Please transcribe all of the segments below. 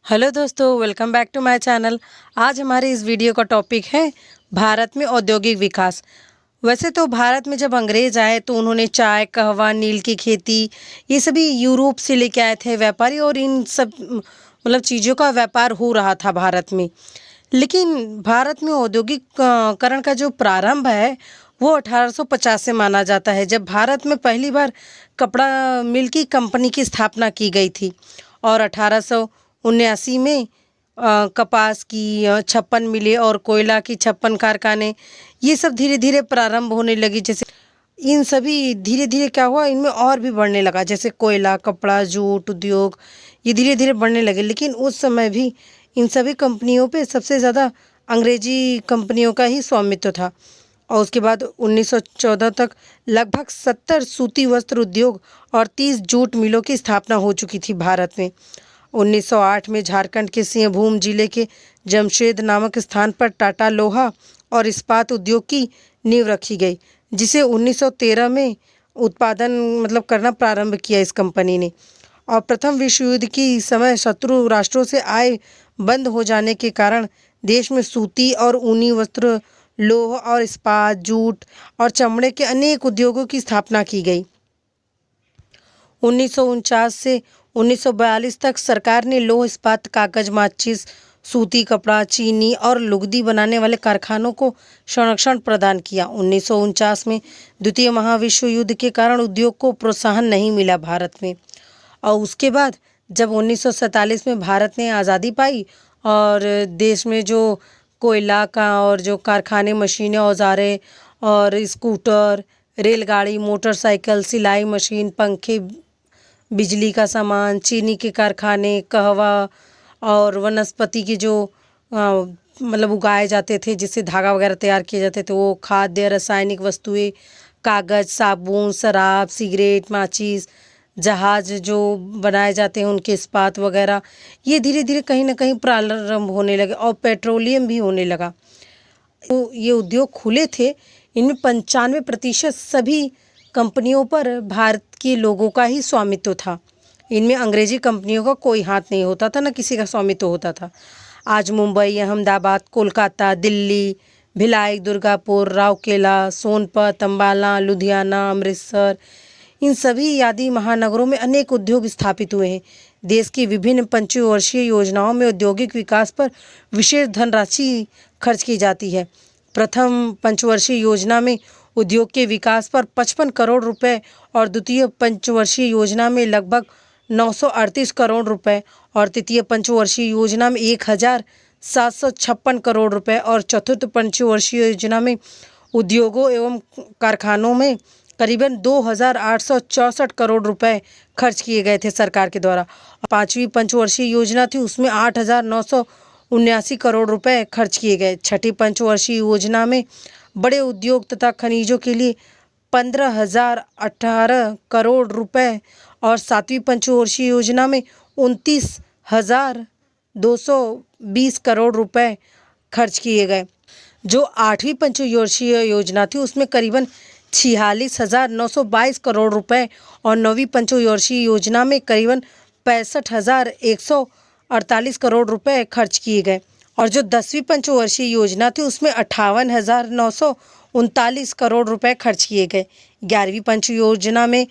Hello दोस्तों, welcome back to my channel. आज हमारे इस वीडियो का टॉपिक है भारत में औद्योगिक विकास। वैसे तो भारत में जब अंग्रेज आए तो उन्होंने चाय, कहवा, नील की खेती ये सभी यूरोप से लेके आए थे व्यापारी, और इन सब चीज़ों का व्यापार हो रहा था भारत में। लेकिन भारत में औद्योगिकरण का जो प्रारंभ है वो 1850 से माना जाता है, जब भारत में पहली बार कपड़ा मिल की कंपनी की स्थापना की गई थी। और 1879 में कपास की 56 मिलें और कोयला की 56 कारखाने ये सब धीरे धीरे प्रारंभ होने लगी। जैसे इन सभी धीरे धीरे क्या हुआ, इनमें और भी बढ़ने लगा, जैसे कोयला, कपड़ा, जूट उद्योग ये धीरे धीरे बढ़ने लगे। लेकिन उस समय भी इन सभी कंपनियों पे सबसे ज़्यादा अंग्रेजी कंपनियों का ही स्वामित्व था। और उसके बाद 1914 तक लगभग 70 सूती वस्त्र उद्योग और 30 जूट मिलों की स्थापना हो चुकी थी भारत में। 1908 में झारखंड के सिंहभूम जिले के जमशेद नामक स्थान पर टाटा लोहा और इस्पात उद्योग की नींव रखी गई, जिसे 1913 में उत्पादन करना प्रारंभ किया इस कंपनी ने। और प्रथम विश्व युद्ध की समय शत्रु राष्ट्रों से आय बंद हो जाने के कारण देश में सूती और ऊनी वस्त्र, लोह और इस्पात, जूट और चमड़े के अनेक उद्योगों की स्थापना की गई। 1949 से 1942 तक सरकार ने लौह इस्पात, कागज, माचिस, सूती कपड़ा, चीनी और लुगदी बनाने वाले कारखानों को संरक्षण प्रदान किया। 1949 में द्वितीय महाविश्व युद्ध के कारण उद्योग को प्रोत्साहन नहीं मिला भारत में। और उसके बाद जब 1947 में भारत ने आज़ादी पाई और देश में जो कोयला का और जो कारखाने, मशीनें, औजारें और स्कूटर, रेलगाड़ी, मोटरसाइकिल, सिलाई मशीन, पंखे, बिजली का सामान, चीनी के कारखाने, कहवा और वनस्पति के जो उगाए जाते थे, जिससे धागा वगैरह तैयार किए जाते थे, वो खाद्य, रासायनिक वस्तुएं, कागज़, साबुन, शराब, सिगरेट, माचिस, जहाज जो बनाए जाते हैं उनके इस्पात वगैरह, ये धीरे धीरे कहीं ना कहीं प्रारंभ होने लगे। और पेट्रोलियम भी होने लगा। तो ये उद्योग खुले थे, इनमें 95% सभी कंपनियों पर भारत के लोगों का ही स्वामित्व था। इनमें अंग्रेजी कंपनियों का कोई हाथ नहीं होता था, ना किसी का स्वामित्व होता था। आज मुंबई, अहमदाबाद, कोलकाता, दिल्ली, भिलाई, दुर्गापुर, राउरकेला, सोनपत, अम्बाला, लुधियाना, अमृतसर, इन सभी आदि महानगरों में अनेक उद्योग स्थापित हुए हैं। देश की विभिन्न पंचवर्षीय योजनाओं में औद्योगिक विकास पर विशेष धनराशि खर्च की जाती है। प्रथम पंचवर्षीय योजना में उद्योग के विकास पर 55 करोड़ रुपए और द्वितीय पंचवर्षीय योजना में लगभग 938 करोड़ रुपए और तृतीय पंचवर्षीय योजना में 1756 करोड़ रुपए और चतुर्थ पंचवर्षीय योजना में उद्योगों एवं कारखानों में करीबन 2864 करोड़ रुपए खर्च किए गए थे सरकार के द्वारा। पांचवी पंचवर्षीय योजना थी, उसमें 8979 करोड़ रुपए खर्च किए गए। छठी पंचवर्षीय योजना में बड़े उद्योग तथा खनिजों के लिए 15,018 करोड़ रुपए और सातवीं पंचवर्षीय योजना में 29,220 करोड़ रुपए खर्च किए गए। जो आठवीं पंचवर्षीय योजना थी उसमें करीबन 46,922 करोड़ रुपए और नौवीं पंचवर्षीय योजना में करीबन 65,148 करोड़ रुपए खर्च किए गए। और जो 10वीं पंचवर्षीय योजना थी उसमें 58,939 करोड़ रुपए खर्च किए गए। 11वीं पंच योजना में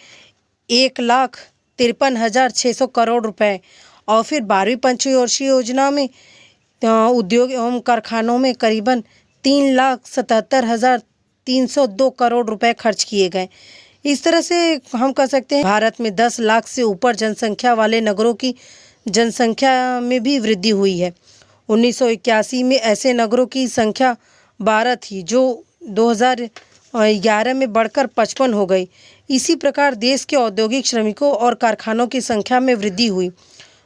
1,53,600 करोड़ रुपए और फिर 12वीं पंचवर्षीय योजना में उद्योग एवं कारखानों में करीबन 3,77,302 करोड़ रुपए खर्च किए गए। इस तरह से हम कह सकते हैं भारत में 10 लाख से ऊपर जनसंख्या वाले नगरों की जनसंख्या में भी वृद्धि हुई है। 1981 में ऐसे नगरों की संख्या 12 थी, जो 2011 में बढ़कर 55 हो गई। इसी प्रकार देश के औद्योगिक श्रमिकों और कारखानों की संख्या में वृद्धि हुई,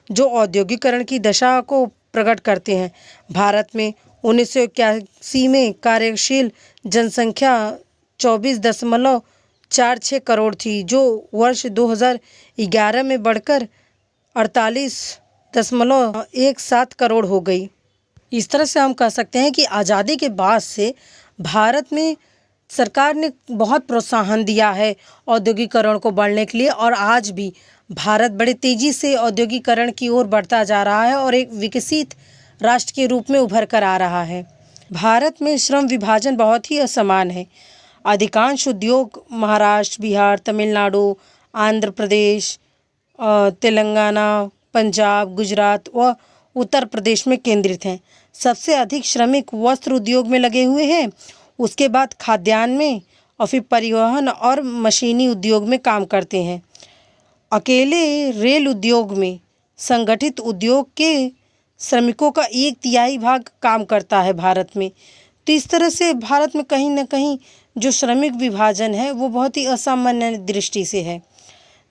जो औद्योगिकरण की दशा को प्रकट करते हैं। भारत में 1981 में कार्यशील जनसंख्या 24.46 करोड़ थी, जो वर्ष 2011 में बढ़कर 48.17 करोड़ हो गई। इस तरह से हम कह सकते हैं कि आज़ादी के बाद से भारत में सरकार ने बहुत प्रोत्साहन दिया है औद्योगिकरण को बढ़ने के लिए, और आज भी भारत बड़े तेजी से औद्योगिकरण की ओर बढ़ता जा रहा है और एक विकसित राष्ट्र के रूप में उभर कर आ रहा है। भारत में श्रम विभाजन बहुत ही असमान है। अधिकांश उद्योग महाराष्ट्र, बिहार, तमिलनाडु, आंध्र प्रदेश, तेलंगाना, पंजाब, गुजरात व उत्तर प्रदेश में केंद्रित हैं। सबसे अधिक श्रमिक वस्त्र उद्योग में लगे हुए हैं। उसके बाद खाद्यान्न में और फिर परिवहन और मशीनी उद्योग में काम करते हैं। अकेले रेल उद्योग में संगठित उद्योग के श्रमिकों का 1/3 भाग काम करता है भारत में। तो इस तरह से भारत में कहीं ना कहीं जो श्रमिक विभाजन है वो बहुत ही असामान्य दृष्टि से है।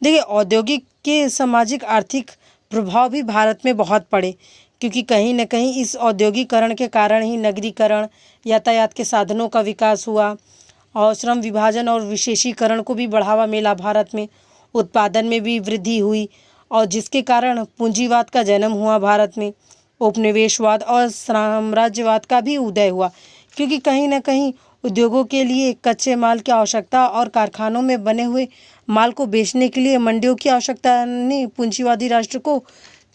देखिए, औद्योगिक के सामाजिक आर्थिक प्रभाव भी भारत में बहुत पड़े, क्योंकि कहीं न कहीं इस औद्योगिकरण के कारण ही नगरीकरण, यातायात के साधनों का विकास हुआ और श्रम विभाजन और विशेषीकरण को भी बढ़ावा मिला। भारत में उत्पादन में भी वृद्धि हुई और जिसके कारण पूंजीवाद का जन्म हुआ। भारत में उपनिवेशवाद और साम्राज्यवाद का भी उदय हुआ, क्योंकि कहीं न कहीं उद्योगों के लिए कच्चे माल की आवश्यकता और कारखानों में बने हुए माल को बेचने के लिए मंडियों की आवश्यकता ने पूंजीवादी राष्ट्र को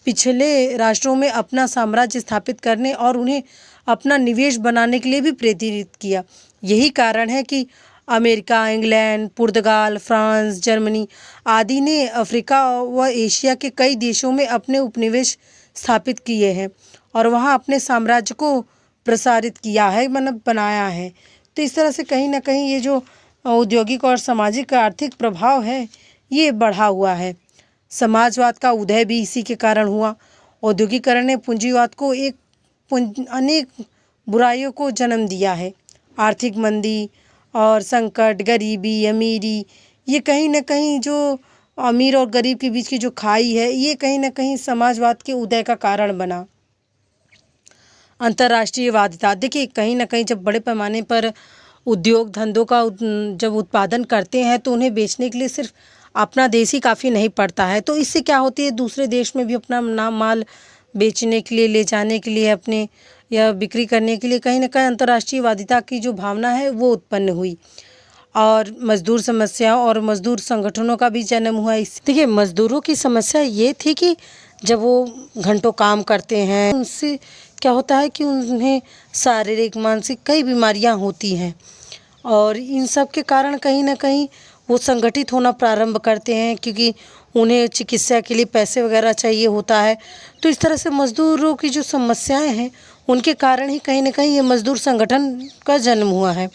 पिछले राष्ट्रों में अपना साम्राज्य स्थापित करने और उन्हें अपना निवेश बनाने के लिए भी प्रेरित किया। यही कारण है कि अमेरिका, इंग्लैंड, पुर्तगाल, फ्रांस, जर्मनी आदि ने अफ्रीका व एशिया के कई देशों में अपने उपनिवेश स्थापित किए हैं और वहाँ अपने साम्राज्य को प्रसारित किया है, मतलब बनाया है। तो इस तरह से कहीं ना कहीं ये जो औद्योगिक और सामाजिक आर्थिक प्रभाव है ये बढ़ा हुआ है। समाजवाद का उदय भी इसी के कारण हुआ। औद्योगिकरण ने पूंजीवाद को अनेक बुराइयों को जन्म दिया है। आर्थिक मंदी और संकट, गरीबी, अमीरी, ये कहीं ना कहीं जो अमीर और गरीब के बीच की जो खाई है ये कहीं ना कहीं समाजवाद के उदय का कारण बना। अंतर्राष्ट्रीय वादिता, देखिए कहीं ना कहीं जब बड़े पैमाने पर उद्योग धंधों का जब उत्पादन करते हैं तो उन्हें बेचने के लिए सिर्फ अपना देश ही काफ़ी नहीं पड़ता है। तो इससे क्या होती है, दूसरे देश में भी अपना नाम माल बेचने के लिए, ले जाने के लिए, अपने या बिक्री करने के लिए कहीं ना कहीं अंतर्राष्ट्रीय वादिता की जो भावना है वो उत्पन्न हुई। और मजदूर समस्या और मजदूर संगठनों का भी जन्म हुआ। इस देखिए, मजदूरों की समस्या ये थी कि जब वो घंटों काम करते हैं उनसे क्या होता है कि उन्हें शारीरिक, मानसिक कई बीमारियां होती हैं और इन सब के कारण कहीं ना कहीं वो संगठित होना प्रारंभ करते हैं, क्योंकि उन्हें चिकित्सा के लिए पैसे वगैरह चाहिए होता है। तो इस तरह से मजदूरों की जो समस्याएं हैं उनके कारण ही कहीं ना कहीं ये मजदूर संगठन का जन्म हुआ है।